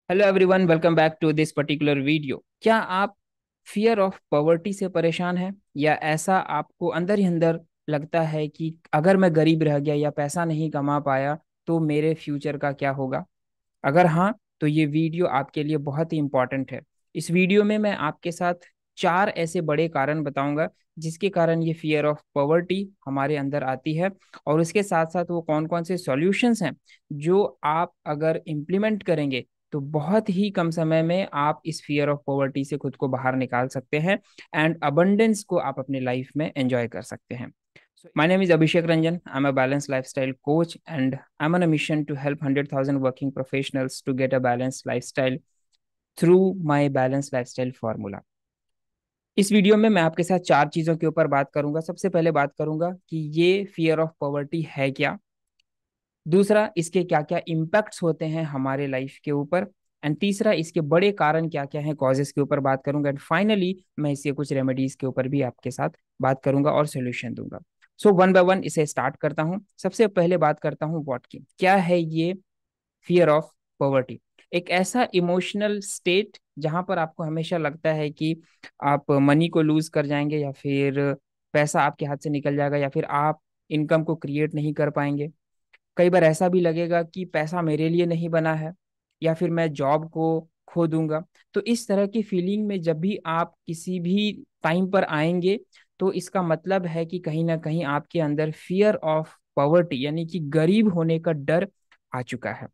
Hello everyone, welcome back to this particular video. क्या आप fear of poverty से परेशान हैं, या ऐसा आपको अंदर ही अंदर लगता है कि अगर मैं गरीब रह गया या पैसा नहीं कमा पाया तो मेरे फ्यूचर का क्या होगा? अगर हाँ, तो ये वीडियो आपके लिए बहुत ही इंपॉर्टेंट है। इस वीडियो में मैं आपके साथ चार ऐसे बड़े कारण बताऊंगा जिसके कारण ये फियर ऑफ पॉवर्टी हमारे अंदर आती है, और उसके साथ साथ वो कौन कौन से सॉल्यूशंस हैं जो आप अगर इम्प्लीमेंट करेंगे तो बहुत ही कम समय में आप इस फियर ऑफ पॉवर्टी से खुद को बाहर निकाल सकते हैं एंड अबंडेंस को आप अपनी लाइफ में एंजॉय कर सकते हैं। So, my name is Abhishek Ranjan. I'm a balanced lifestyle coach, and I'm on a mission to help 100,000 working professionals to get a balanced lifestyle through my balanced lifestyle formula. इस video में मैं आपके साथ चार चीज़ों के ऊपर बात करूंगा। सबसे पहले बात करूंगा कि ये फियर ऑफ पॉवर्टी है क्या। दूसरा, इसके क्या क्या इम्पैक्ट्स होते हैं हमारे लाइफ के ऊपर। एंड तीसरा, इसके बड़े कारण क्या क्या हैं, कॉजेस के ऊपर बात करूंगा। एंड फाइनली मैं इसके कुछ रेमेडीज के ऊपर भी आपके साथ बात करूंगा और सोल्यूशन दूंगा। सो वन बाय वन इसे स्टार्ट करता हूँ। सबसे पहले बात करता हूँ व्हाट की, क्या है ये फियर ऑफ पॉवर्टी। एक ऐसा इमोशनल स्टेट जहां पर आपको हमेशा लगता है कि आप मनी को लूज कर जाएंगे, या फिर पैसा आपके हाथ से निकल जाएगा, या फिर आप इनकम को क्रिएट नहीं कर पाएंगे। कई बार ऐसा भी लगेगा कि पैसा मेरे लिए नहीं बना है, या फिर मैं जॉब को खो दूंगा। तो इस तरह की फीलिंग में जब भी आप किसी भी टाइम पर आएंगे, तो इसका मतलब है कि कहीं ना कहीं आपके अंदर फियर ऑफ पॉवर्टी यानी कि गरीब होने का डर आ चुका है।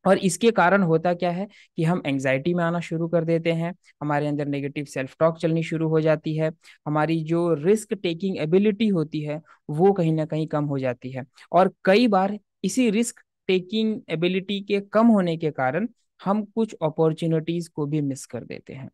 और इसके कारण होता क्या है कि हम एंजाइटी में आना शुरू कर देते हैं, हमारे अंदर नेगेटिव सेल्फ टॉक चलनी शुरू हो जाती है, हमारी जो रिस्क टेकिंग एबिलिटी होती है वो कहीं ना कहीं कम हो जाती है। और कई बार इसी रिस्क टेकिंग एबिलिटी के कम होने के कारण हम कुछ अपॉर्चुनिटीज को भी मिस कर देते हैं।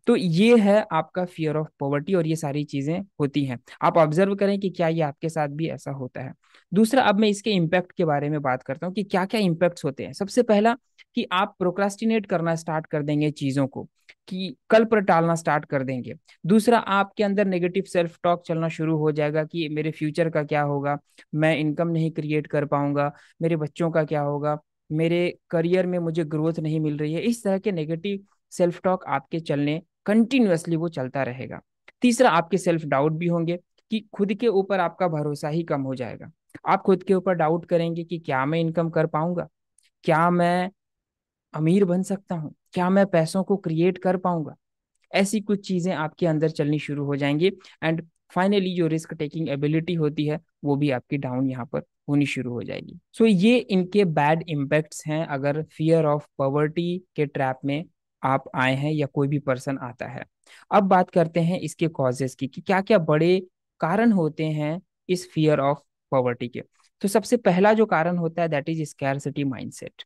तो ये है आपका फियर ऑफ पॉवर्टी, और ये सारी चीजें होती हैं। आप ऑब्जर्व करें कि क्या ये आपके साथ भी ऐसा होता है। दूसरा, अब मैं इसके इम्पैक्ट के बारे में बात करता हूँ कि क्या क्या इम्पैक्ट्स होते हैं। सबसे पहला, कि आप प्रोक्रास्टिनेट करना स्टार्ट कर देंगे चीजों को, कि कल पर टालना स्टार्ट कर देंगे। दूसरा, आपके अंदर नेगेटिव सेल्फ टॉक चलना शुरू हो जाएगा कि मेरे फ्यूचर का क्या होगा, मैं इनकम नहीं क्रिएट कर पाऊंगा, मेरे बच्चों का क्या होगा, मेरे करियर में मुझे ग्रोथ नहीं मिल रही है। इस तरह के नेगेटिव सेल्फ टॉक आपके चलने कंटिन्यूअसली वो चलता रहेगा। तीसरा, आपके सेल्फ डाउट भी होंगे, कि खुद के ऊपर आपका भरोसा ही कम हो जाएगा। आप खुद के ऊपर डाउट करेंगे कि क्या मैं इनकम कर पाऊंगा, क्या मैं अमीर बन सकता हूँ, क्या मैं पैसों को क्रिएट कर पाऊंगा। ऐसी कुछ चीजें आपके अंदर चलनी शुरू हो जाएंगी। एंड फाइनली जो रिस्क टेकिंग एबिलिटी होती है वो भी आपकी डाउन यहाँ पर होनी शुरू हो जाएगी। सो ये इनके बैड इम्पैक्ट्स हैं अगर फियर ऑफ पॉवर्टी के ट्रैप में आप आए हैं या कोई भी पर्सन आता है। अब बात करते हैं इसके कॉजेस की, कि क्या क्या बड़े कारण होते हैं इस फियर ऑफ पॉवर्टी के। तो सबसे पहला जो कारण होता है that is scarcity mindset.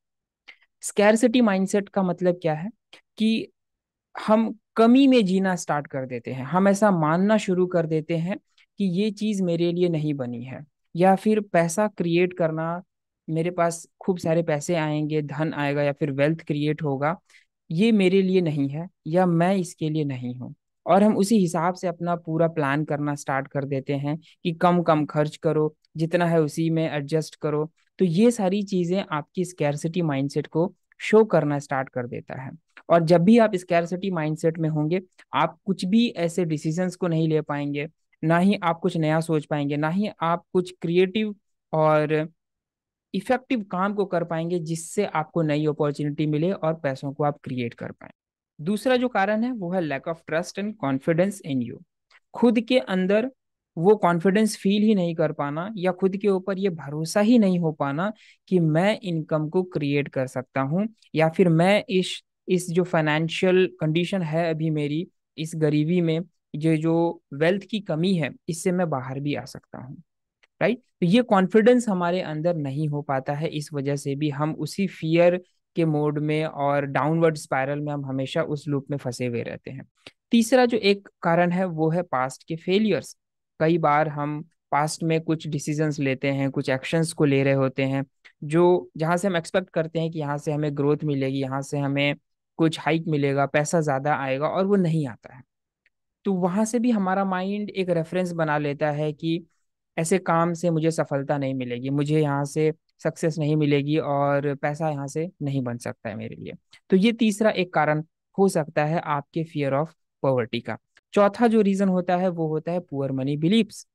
Scarcity mindset का मतलब क्या है कि हम कमी में जीना स्टार्ट कर देते हैं। हम ऐसा मानना शुरू कर देते हैं कि ये चीज मेरे लिए नहीं बनी है, या फिर पैसा क्रिएट करना, मेरे पास खूब सारे पैसे आएंगे, धन आएगा या फिर वेल्थ क्रिएट होगा, ये मेरे लिए नहीं है, या मैं इसके लिए नहीं हूँ। और हम उसी हिसाब से अपना पूरा प्लान करना स्टार्ट कर देते हैं कि कम कम खर्च करो, जितना है उसी में एडजस्ट करो। तो ये सारी चीजें आपकी स्कैरसिटी माइंडसेट को शो करना स्टार्ट कर देता है। और जब भी आप स्कैरसिटी माइंडसेट में होंगे, आप कुछ भी ऐसे डिसीजंस को नहीं ले पाएंगे, ना ही आप कुछ नया सोच पाएंगे, ना ही आप कुछ क्रिएटिव और इफेक्टिव काम को कर पाएंगे जिससे आपको नई अपॉर्चुनिटी मिले और पैसों को आप क्रिएट कर पाए। दूसरा जो कारण है वो है lack of trust and confidence in you. खुद के अंदर वो कॉन्फिडेंस फील ही नहीं कर पाना, या खुद के ऊपर ये भरोसा ही नहीं हो पाना कि मैं इनकम को क्रिएट कर सकता हूँ, या फिर मैं इस जो फाइनेंशियल कंडीशन है अभी मेरी, इस गरीबी में, ये जो वेल्थ की कमी है, इससे मैं बाहर भी आ सकता हूँ। राइट। तो ये कॉन्फिडेंस हमारे अंदर नहीं हो पाता है, इस वजह से भी हम उसी फियर के मोड में और डाउनवर्ड स्पाइरल में हम हमेशा उस लूप में फंसे हुए रहते हैं। तीसरा जो एक कारण है वो है पास्ट के फेलियर्स। कई बार हम पास्ट में कुछ डिसीजंस लेते हैं, कुछ एक्शंस को ले रहे होते हैं, जो जहाँ से हम एक्सपेक्ट करते हैं कि यहाँ से हमें ग्रोथ मिलेगी, यहाँ से हमें कुछ हाइक मिलेगा, पैसा ज्यादा आएगा, और वो नहीं आता है। तो वहां से भी हमारा माइंड एक रेफरेंस बना लेता है कि ऐसे काम से मुझे सफलता नहीं मिलेगी, मुझे यहाँ से सक्सेस नहीं मिलेगी और पैसा यहाँ से नहीं बन सकता है मेरे लिए। तो ये तीसरा एक कारण हो सकता है आपके फियर ऑफ पॉवर्टी का। चौथा जो रीजन होता है वो होता है पुअर मनी बिलीव्स।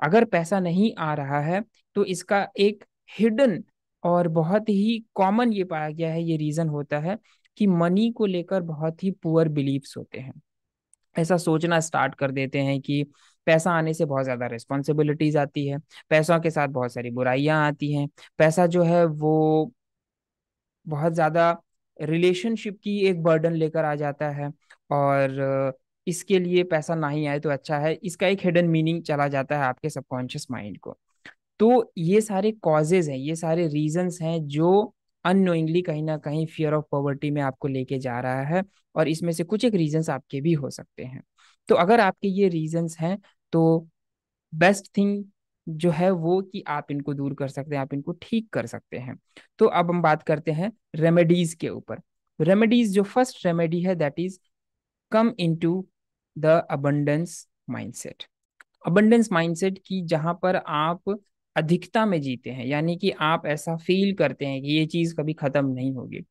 अगर पैसा नहीं आ रहा है तो इसका एक हिडन और बहुत ही कॉमन ये पाया गया है, ये रीजन होता है कि मनी को लेकर बहुत ही पुअर बिलीव्स होते हैं। ऐसा सोचना स्टार्ट कर देते हैं कि पैसा आने से बहुत ज्यादा रिस्पॉन्सिबिलिटीज आती है, पैसों के साथ बहुत सारी बुराइयां आती हैं, पैसा जो है वो बहुत ज्यादा रिलेशनशिप की एक बर्डन लेकर आ जाता है, और इसके लिए पैसा ना ही आए तो अच्छा है, इसका एक हिडन मीनिंग चला जाता है आपके सबकॉन्शियस माइंड को। तो ये सारे कॉजेज हैं, ये सारे रीजंस हैं जो अननोइंगली कहीं ना कहीं फियर ऑफ पॉवर्टी में आपको लेके जा रहा है। और इसमें से कुछ एक रीजंस आपके भी हो सकते हैं। तो अगर आपके ये रीजंस हैं तो बेस्ट थिंग जो है वो कि आप इनको दूर कर सकते हैं, आप इनको ठीक कर सकते हैं। तो अब हम बात करते हैं रेमेडीज के ऊपर। रेमेडीज, जो फर्स्ट रेमेडी है that is come into the abundance mindset. Abundance mindset की जहां पर आप अधिकता में जीते हैं, यानी कि आप ऐसा फील करते हैं कि ये चीज कभी खत्म नहीं होगी।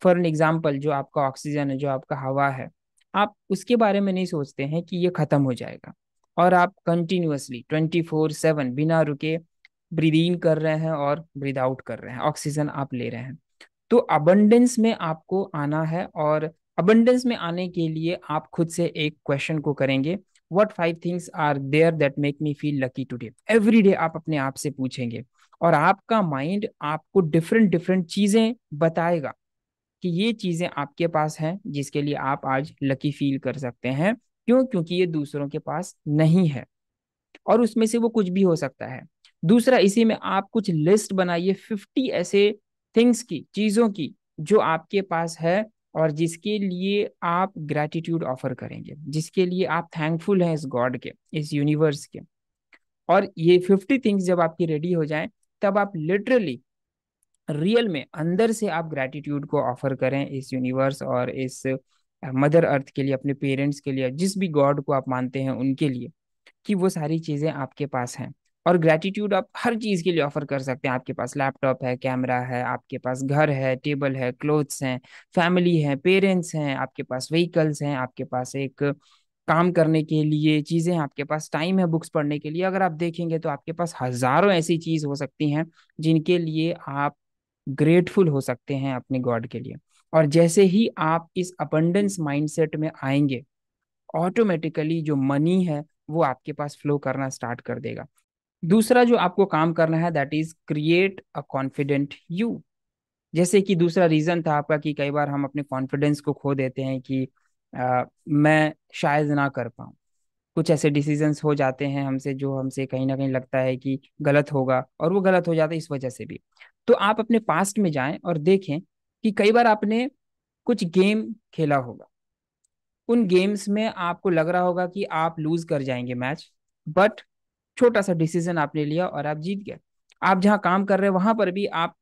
फॉर एन एग्जाम्पल, जो आपका ऑक्सीजन है, जो आपका हवा है, आप उसके बारे में नहीं सोचते हैं कि ये खत्म हो जाएगा, और आप कंटिन्यूअसली 24/7 बिना रुके ब्रीद इन कर रहे हैं और ब्रीद आउट कर रहे हैं, ऑक्सीजन आप ले रहे हैं। तो अबंडेंस में आपको आना है, और अबंडेंस में आने के लिए आप खुद से एक क्वेश्चन को करेंगे, what 5 things are there that make me feel lucky today. Every day आप अपने आप से पूछेंगे, और आपका माइंड आपको डिफरेंट डिफरेंट चीजें बताएगा कि ये चीजें आपके पास हैं जिसके लिए आप आज लकी फील कर सकते हैं। क्यों? क्योंकि ये दूसरों के पास नहीं है, और उसमें से वो कुछ भी हो सकता है। दूसरा, इसी में आप कुछ लिस्ट बनाइए 50 ऐसे थिंग्स की, चीजों की, जो आपके पास है और जिसके लिए आप ग्रेटिट्यूड ऑफर करेंगे, जिसके लिए आप थैंकफुल हैं इस गॉड के, इस यूनिवर्स के। और ये 50 थिंग्स जब आपकी रेडी हो जाएं, तब आप लिटरली रियल में अंदर से आप ग्रेटिट्यूड को ऑफर करें इस यूनिवर्स और इस मदर अर्थ के लिए, अपने पेरेंट्स के लिए, जिस भी गॉड को आप मानते हैं उनके लिए, कि वो सारी चीजें आपके पास हैं। और ग्रेटिट्यूड आप हर चीज के लिए ऑफर कर सकते हैं। आपके पास लैपटॉप है, कैमरा है, आपके पास घर है, टेबल है, क्लोथ्स हैं, फैमिली है, पेरेंट्स हैं, आपके पास व्हीकल्स हैं, आपके पास एक काम करने के लिए चीजें हैं, आपके पास टाइम है बुक्स पढ़ने के लिए। अगर आप देखेंगे तो आपके पास हजारों ऐसी चीज हो सकती हैं जिनके लिए आप ग्रेटफुल हो सकते हैं अपने गॉड के लिए। और जैसे ही आप इस अबंडेंस माइंडसेट में आएंगे, ऑटोमेटिकली जो मनी है वो आपके पास फ्लो करना स्टार्ट कर देगा। दूसरा जो आपको काम करना है that is create a confident you. जैसे कि दूसरा रीजन था आपका कि कई बार हम अपने कॉन्फिडेंस को खो देते हैं कि मैं शायद ना कर पाऊँ, कुछ ऐसे डिसीजंस हो जाते हैं हमसे जो हमसे कहीं ना कहीं लगता है कि गलत होगा, और वो गलत हो जाता है इस वजह से भी। तो आप अपने पास्ट में जाएं और देखें कि कई बार आपने कुछ गेम खेला होगा, उन गेम्स में आपको लग रहा होगा कि आप लूज कर जाएंगे मैच, बट छोटा सा डिसीजन आपने लिया और आप जीत गए। आप जहाँ काम कर रहे हैं वहां पर भी आप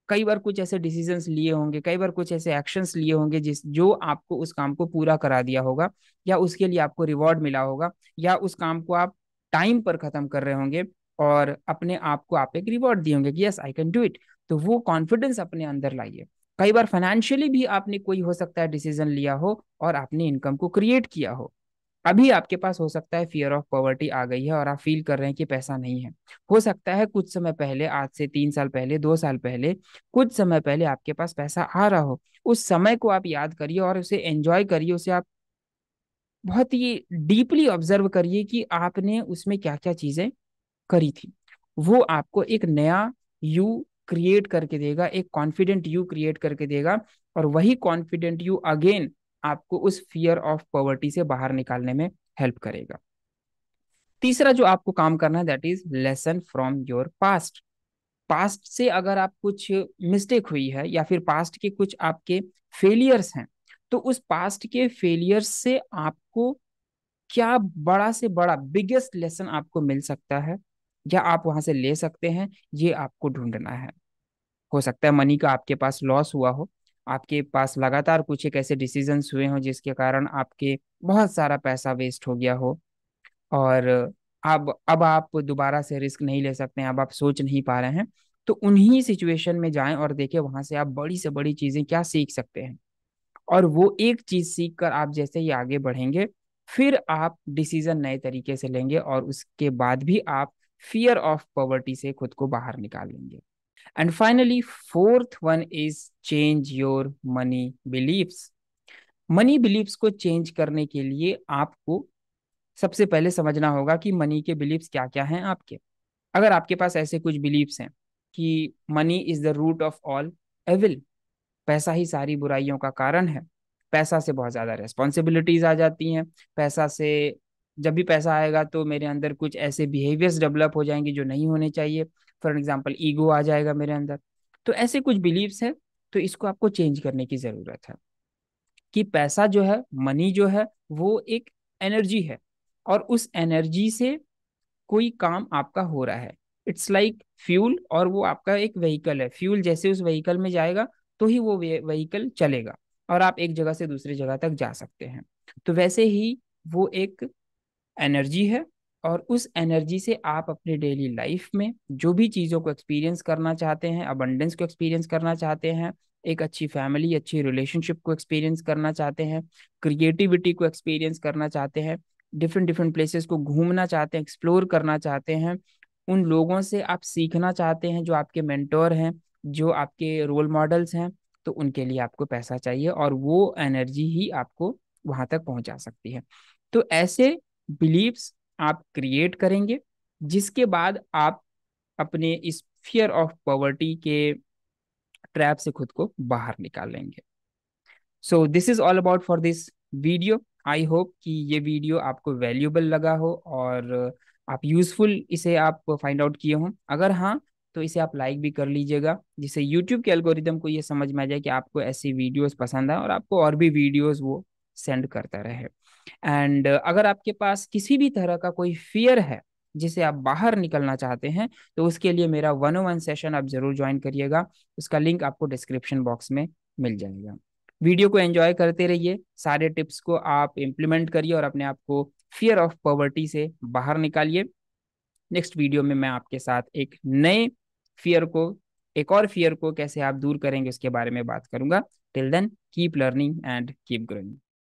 कई बार कुछ ऐसे डिसीजंस लिए होंगे, कई बार कुछ ऐसे एक्शंस लिए होंगे जिस जो आपको उस काम को पूरा करा दिया होगा, या उसके लिए आपको रिवॉर्ड मिला होगा, या उस काम को आप टाइम पर खत्म कर रहे होंगे और अपने आप को आप एक रिवॉर्ड दिए होंगे कि yes I can do it. तो वो कॉन्फिडेंस अपने अंदर लाइए। कई बार फाइनेंशियली भी आपने कोई हो सकता है डिसीजन लिया हो और आपने इनकम को क्रिएट किया हो। अभी आपके पास हो सकता है फियर ऑफ पॉवर्टी आ गई है और आप फील कर रहे हैं कि पैसा नहीं है। हो सकता है कुछ समय पहले, आज से 3 साल पहले, 2 साल पहले, कुछ समय पहले आपके पास पैसा आ रहा हो। उस समय को आप याद करिए और उसे एंजॉय करिए, उसे आप बहुत ही डीपली ऑब्जर्व करिए कि आपने उसमें क्या क्या चीजें करी थी। वो आपको एक नया यू क्रिएट करके देगा, एक कॉन्फिडेंट यू क्रिएट करके देगा, और वही कॉन्फिडेंट यू अगेन आपको उस फियर ऑफ पॉवर्टी से बाहर निकालने में हेल्प करेगा। तीसरा जो आपको काम करना है that is lesson from your past. Past से अगर आप कुछ मिस्टेक हुई है या फिर पास्ट के कुछ आपके फेलियर्स हैं, तो उस पास्ट के फेलियर्स से आपको क्या बड़ा से बड़ा बिगेस्ट लेसन आपको मिल सकता है, या आप वहां से ले सकते हैं, ये आपको ढूंढना है। हो सकता है मनी का आपके पास लॉस हुआ हो, आपके पास लगातार कुछ एक ऐसे डिसीजंस हुए हों जिसके कारण आपके बहुत सारा पैसा वेस्ट हो गया हो, और अब आप दोबारा से रिस्क नहीं ले सकते हैं, अब आप सोच नहीं पा रहे हैं। तो उन्हीं सिचुएशन में जाएं और देखें वहां से आप बड़ी से बड़ी चीजें क्या सीख सकते हैं। और वो एक चीज सीख कर आप जैसे ही आगे बढ़ेंगे, फिर आप डिसीजन नए तरीके से लेंगे और उसके बाद भी आप फियर ऑफ पॉवर्टी से खुद को बाहर निकाल लेंगे। And finally fourth one is change your money beliefs. Money beliefs को चेंज करने के लिए आपको सबसे पहले समझना होगा कि मनी के बिलीव्स क्या क्या हैं आपके। अगर आपके पास ऐसे कुछ बिलीव्स हैं कि money is the root of all evil, पैसा ही सारी बुराइयों का कारण है, पैसा से बहुत ज्यादा रेस्पॉन्सिबिलिटीज आ जाती हैं, पैसा से जब भी पैसा आएगा तो मेरे अंदर कुछ ऐसे बिहेवियर्स डेवलप हो जाएंगे जो नहीं होने चाहिए, फॉर एग्जाम्पल ईगो आ जाएगा मेरे अंदर। तो ऐसे कुछ बिलीव्स हैं, तो इसको आपको चेंज करने की जरूरत है कि पैसा जो है, मनी जो है, वो एक एनर्जी है, और उस एनर्जी से कोई काम आपका हो रहा है। इट्स लाइक फ्यूल, और वो आपका एक व्हीकल है। फ्यूल जैसे उस व्हीकल में जाएगा तो ही वो व्हीकल चलेगा और आप एक जगह से दूसरी जगह तक जा सकते हैं। तो वैसे ही वो एक एनर्जी है, और उस एनर्जी से आप अपने डेली लाइफ में जो भी चीज़ों को एक्सपीरियंस करना चाहते हैं, अबंडेंस को एक्सपीरियंस करना चाहते हैं, एक अच्छी फैमिली, अच्छी रिलेशनशिप को एक्सपीरियंस करना चाहते हैं, क्रिएटिविटी को एक्सपीरियंस करना चाहते हैं, डिफरेंट डिफरेंट प्लेसेस को घूमना चाहते हैं, एक्सप्लोर करना चाहते हैं, उन लोगों से आप सीखना चाहते हैं जो आपके मेंटोर हैं, जो आपके रोल मॉडल्स हैं, तो उनके लिए आपको पैसा चाहिए, और वो एनर्जी ही आपको वहां तक पहुंचा सकती है। तो ऐसे बिलीव्स आप क्रिएट करेंगे, जिसके बाद आप अपने इस फियर ऑफ पॉवर्टी के ट्रैप से खुद को बाहर निकाल लेंगे। So this is all about for this video. I hope कि ये वीडियो आपको वैल्यूएबल लगा हो और आप यूजफुल इसे आप फाइंड आउट किए हो। अगर हाँ, तो इसे आप लाइक भी कर लीजिएगा, जिससे यूट्यूब के एल्गोरिदम को ये समझ में आ जाए कि आपको ऐसी वीडियोस पसंद है और आपको और भी वीडियोस वो सेंड करता रहे। एंड अगर आपके पास किसी भी तरह का कोई फियर है जिसे आप बाहर निकलना चाहते हैं, तो उसके लिए मेरा 101 सेशन आप जरूर ज्वाइन करिएगा। उसका लिंक आपको डिस्क्रिप्शन बॉक्स में मिल जाएगा। वीडियो को एंजॉय करते रहिए, सारे टिप्स को आप इम्प्लीमेंट करिए और अपने आप को फियर ऑफ पॉवर्टी से बाहर निकालिए। नेक्स्ट वीडियो में मैं आपके साथ फियर को एक और फियर को कैसे आप दूर करेंगे उसके बारे में बात करूंगा। Till then keep learning and keep growing.